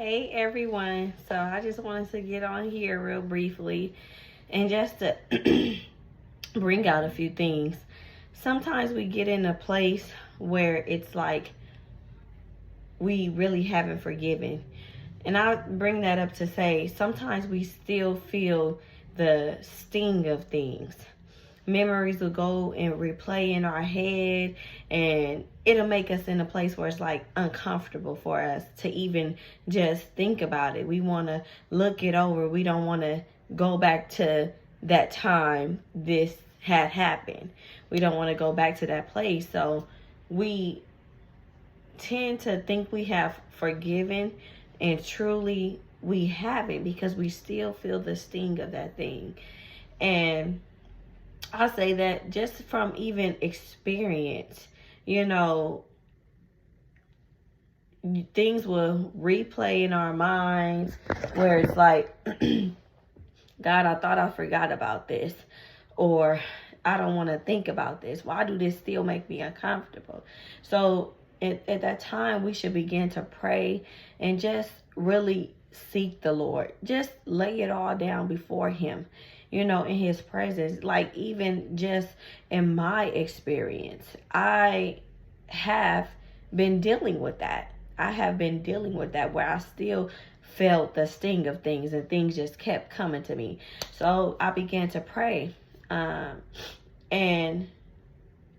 Hey everyone. So I just wanted to get on here real briefly and just to bring out a few things. Sometimes we get in a place where it's like we really haven't forgiven. And I bring that up to say sometimes we still feel the sting of things. Memories will go and replay in our head, and it'll make us in a place where it's like uncomfortable for us to even just think about it. We want to look it over. We don't want to go back to that time this had happened. We don't want to go back to that place. So we tend to think we have forgiven, and truly we haven't, because we still feel the sting of that thing. And I say that just from even experience, things will replay in our minds where it's like, God, I thought I forgot about this, or I don't want to think about this. Why do this still make me uncomfortable? So at that time, we should begin to pray and just really seek the Lord. Just lay it all down before Him, in His presence. Like, even just in my experience, I have been dealing with that. Where I still felt the sting of things, and things just kept coming to me. So I began to pray. And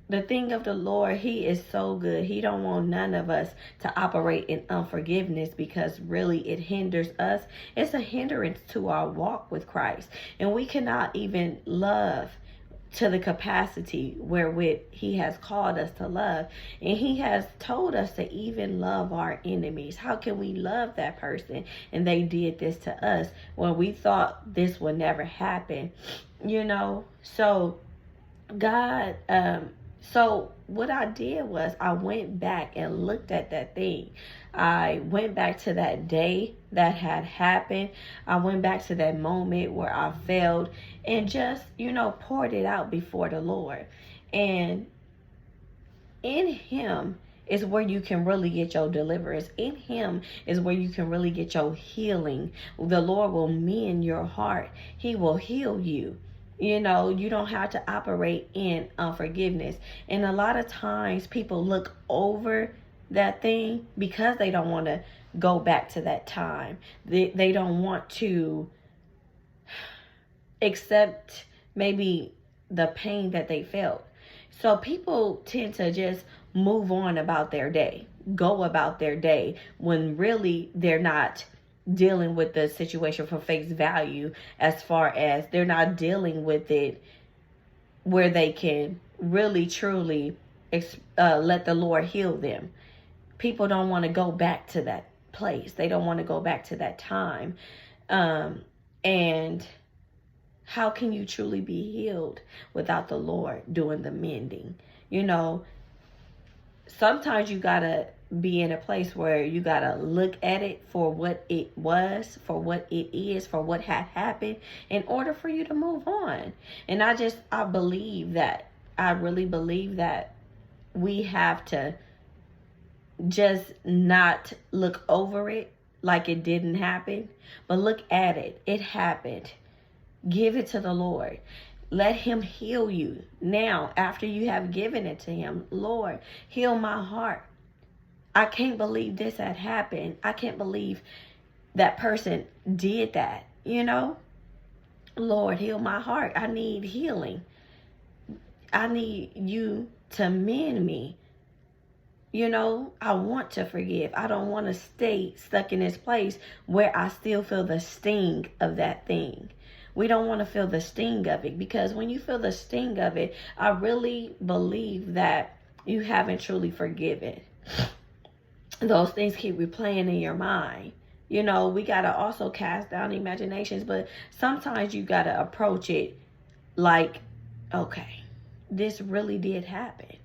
the thing of the Lord, He is so good. He don't want none of us to operate in unforgiveness, because really it hinders us. It's a hindrance to our walk with Christ. And we cannot even love to the capacity wherewith He has called us to love. And He has told us to even love our enemies. How can we love that person and they did this to us when we thought this would never happen? So God, so what I did was I went back and looked at that thing. I went back to that day that had happened. I went back to that moment where I failed, and just, poured it out before the Lord. And in Him is where you can really get your deliverance. In Him is where you can really get your healing. The Lord will mend your heart. He will heal you. You don't have to operate in unforgiveness. And a lot of times people look over that thing because they don't want to go back to that time. They don't want to accept maybe the pain that they felt. So people tend to just move on about their day, go about their day, when really they're not dealing with the situation for face value, as far as they're not dealing with it where they can really truly let the Lord heal them. People don't want to go back to that place. They don't want to go back to that time. And how can you truly be healed without the Lord doing the mending? Sometimes you gotta be in a place where you gotta look at it for what it was, for what it is, for what had happened, in order for you to move on. And I really believe that we have to just not look over it like it didn't happen, but look at it. It happened. Give it to the Lord. Let Him heal you. Now, after you have given it to Him, Lord, heal my heart. I can't believe this had happened. I can't believe that person did that. Lord, heal my heart. I need healing. I need you to mend me. I want to forgive. I don't want to stay stuck in this place where I still feel the sting of that thing. We don't want to feel the sting of it, because when you feel the sting of it, I really believe that you haven't truly forgiven. Those things keep replaying in your mind. We got to also cast down imaginations, but sometimes you got to approach it like, okay, this really did happen.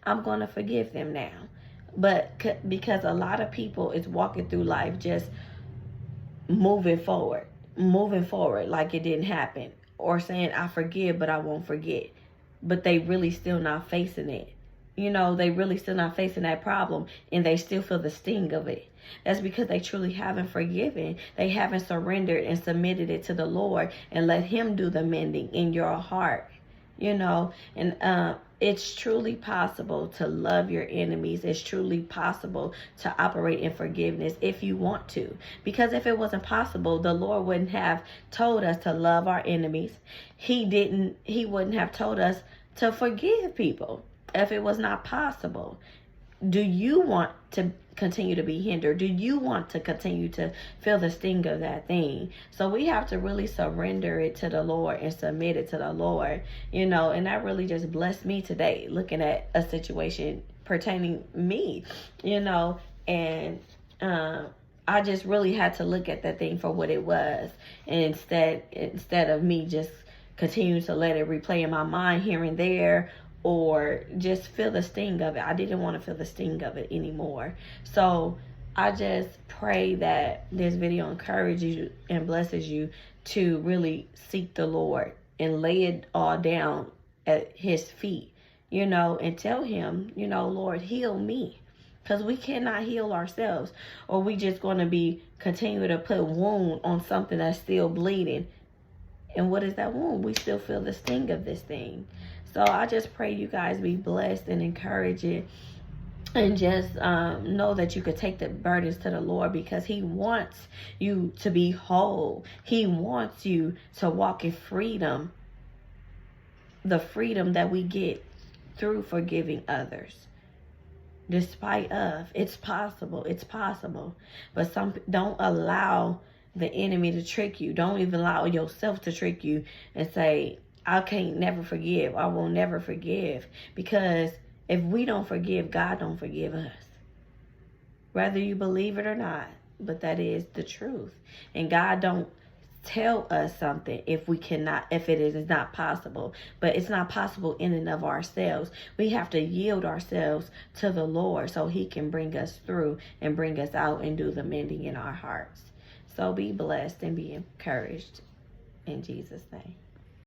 I'm going to forgive them now. But because a lot of people is walking through life just moving forward like it didn't happen, or saying I forgive but I won't forget, but they really still not facing it. They really still not facing that problem, and they still feel the sting of it. That's because they truly haven't forgiven. They haven't surrendered and submitted it to the Lord and let him do the mending in your heart. And it's truly possible to love your enemies. It's truly possible to operate in forgiveness if you want to. Because if it wasn't possible, the Lord wouldn't have told us to love our enemies. He wouldn't have told us to forgive people if it was not possible. Do you want to continue to be hindered? Do you want to continue to feel the sting of that thing? So we have to really surrender it to the Lord and submit it to the Lord, and that really just blessed me today, looking at a situation pertaining me, and I just really had to look at that thing for what it was. And instead of me just continuing to let it replay in my mind here and there, or just feel the sting of it. I didn't want to feel the sting of it anymore. So I just pray that this video encourages you and blesses you to really seek the Lord and lay it all down at his feet, and tell him, Lord, heal me. Because we cannot heal ourselves, or we just going to be continuing to put wound on something that's still bleeding. And what is that wound? We still feel the sting of this thing. So I just pray you guys be blessed and encouraged, and just know that you could take the burdens to the Lord, because he wants you to be whole. He wants you to walk in freedom, the freedom that we get through forgiving others. Despite of, it's possible. But don't allow the enemy to trick you. Don't even allow yourself to trick you and say, I can't never forgive. I will never forgive. Because if we don't forgive, God don't forgive us. Whether you believe it or not. But that is the truth. And God don't tell us something if it is not possible. But it's not possible in and of ourselves. We have to yield ourselves to the Lord so he can bring us through and bring us out and do the mending in our hearts. So be blessed and be encouraged in Jesus' name.